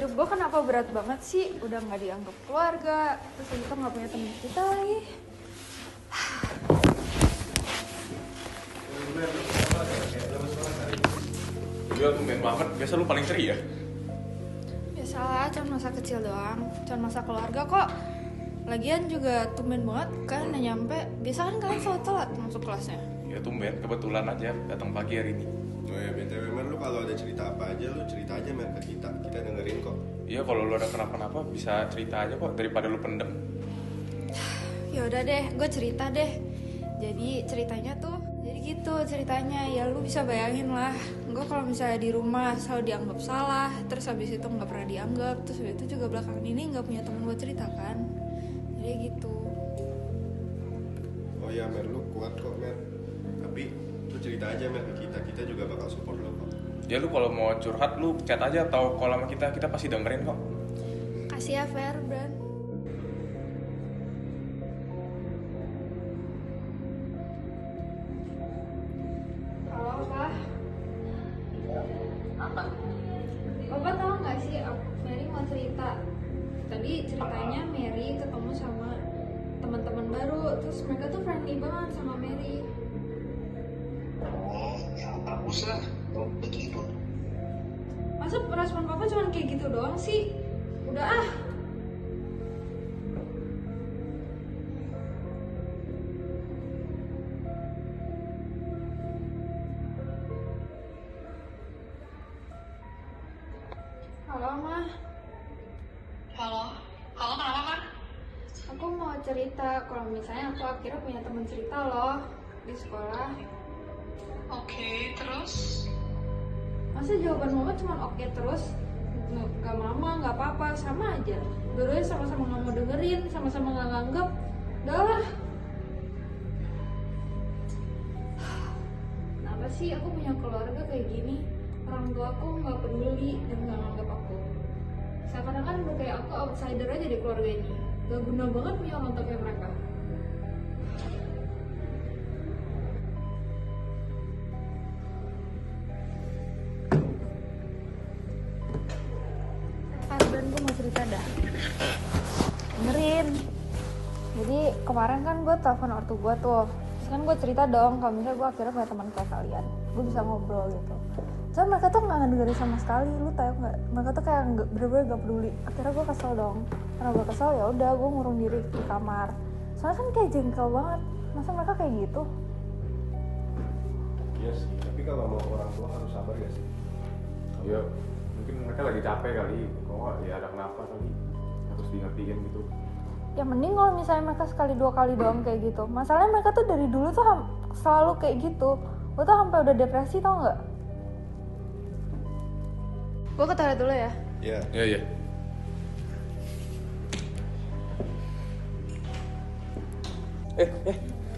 hidup gue kenapa berat banget sih? Udah gak dianggap keluarga, terus kita gak punya temen kita lagi. Iya, tumben banget. Biasa lu paling ceria. Biasalah, cuma masa kecil doang. Cuma masa keluarga kok. Lagian juga tumben banget kan udah nyampe. Biasa kan kalian selalu telat masuk kelasnya. Ya tumben, kebetulan aja datang pagi hari ini. Oh ya BTW Mer, lu kalau ada cerita apa aja lu cerita aja Mer ke kita dengerin kok. Iya, kalau lu ada kenapa-napa bisa cerita aja kok daripada lu pendem. Ya udah deh, gue cerita deh. Jadi ceritanya tuh, jadi gitu ceritanya. Ya lu bisa bayangin lah, gue kalau misalnya di rumah selalu dianggap salah, terus habis itu nggak pernah dianggap, terus habis itu juga belakangan ini nggak punya teman buat cerita kan. Jadi gitu. Oh ya Mer, lu kuat kok Mer. Tapi lu cerita aja Mer ke kita juga bakal support lu kok. Ya lu kalau mau curhat lu chat aja atau call sama kita pasti dengerin kok. Kasih ya Fer, Bran. Halo Pak. Apa? Bapak tahu nggak sih, Mary mau cerita. Tadi ceritanya Mary ketemu sama teman-teman baru, terus mereka tuh friendly banget sama Mary. Oh, ya bagus lah. Oh, begitu. Masa respon Papa cuma kayak gitu doang sih? Udah ah. Halo Ma, Halo. Halo, kenapa, Mas? aku mau cerita kalau misalnya aku akhirnya punya teman cerita loh di sekolah. Oke, terus? Masa jawaban Mama cuma oke terus? Gak mama, gak apa-apa, sama aja. Dua-duanya sama-sama gak mau dengerin, sama-sama gak nganggep. Udah lah. Kenapa sih aku punya keluarga kayak gini? Orang tua aku gak peduli dan gak nganggep aku. Seakan-akan udah kayak aku outsider aja di keluarga ini. Gak guna banget punya orang tua kayak mereka. Dan gue mau cerita dah. Dengerin. Jadi kemarin kan gue telepon ortu gue tuh. Terus kan gue cerita dong kalau misalnya gue akhirnya punya teman kayak kalian. Gue bisa ngobrol gitu. Soalnya mereka tuh gak dengerin sama sekali. Lu tau gak? Mereka tuh kayak bener-bener gak peduli. Akhirnya gue kesel dong. Karena gue kesel ya udah gue ngurung diri di kamar. Soalnya kan kayak jengkel banget. Masa mereka kayak gitu? Iya sih, tapi kalau mau orang tua harus sabar gak sih? Iya, mungkin mereka lagi capek kali. Kalau nggak ya ada kenapa kali. Harus diingetin gitu. Ya mending kalau misalnya mereka sekali dua kali doang kayak gitu. Masalahnya mereka tuh dari dulu tuh selalu kayak gitu. Gue tuh sampai udah depresi tau nggak? Gue ke toilet dulu ya. Iya. Iya.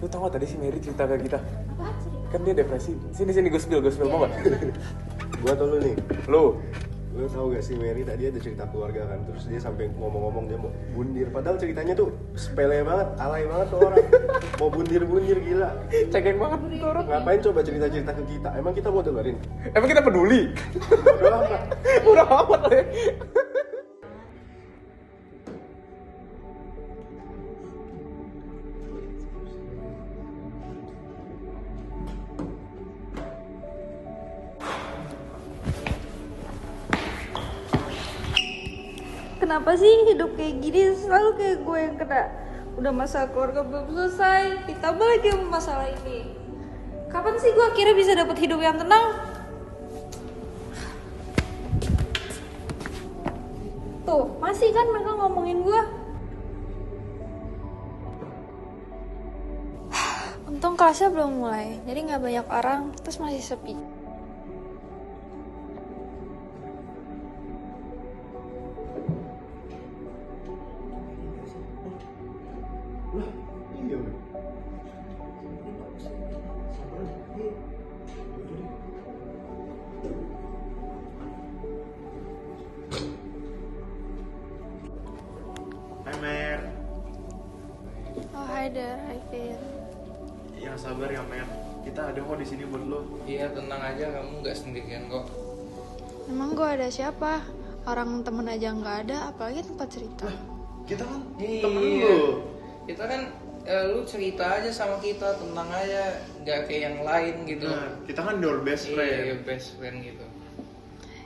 Lu tau gak tadi si Mary cerita ke kita? Apa cerita? Kan dia depresi. Sini gue spill mau gak? Gua tau lu nih. Lu Lu tau gak sih Mary tadi ada cerita keluarga kan. Terus dia sampai ngomong-ngomong dia mau bundir. Padahal ceritanya tuh sepele banget, alay banget tuh orang. Mau bundir-bundir gila. cengeng banget tuh orang. Ngapain coba cerita-cerita ke kita? Emang kita mau dengerin? Emang kita peduli? Bodoh amat. Udah amat ya. Kenapa sih hidup kayak gini selalu kayak gue yang kena? Udah masalah keluarga belum selesai, ditambah lagi sama masalah ini. Kapan sih gue akhirnya bisa dapet hidup yang tenang? Tuh, masih kan mereka ngomongin gue. Untung kelasnya belum mulai, jadi nggak banyak orang, terus masih sepi. Iya. Hai Mer. Oh hi there, hi Finn. Yang sabar ya Mer. Kita ada kok di sini buat lo. Iya, tenang aja, kamu nggak sendirian kok. Emang gue ada siapa? orang temen aja nggak ada, apalagi tempat cerita. Kita kan Iya. temen lu. Kita kan lu cerita aja sama kita, tenang aja, nggak kayak yang lain gitu. Nah, kita kan your best friend. Iya, best friend gitu.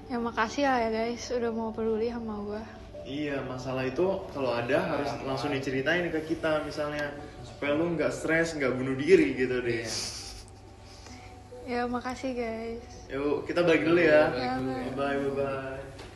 Ya makasih lah ya guys, udah mau peduli sama gue. Iya, masalah itu kalau ada harus langsung diceritain ke kita misalnya supaya lu nggak stres, nggak bunuh diri gitu deh. Iya. Ya makasih guys. Yuk, kita balik dulu ya. Balik dulu ya. Bye bye.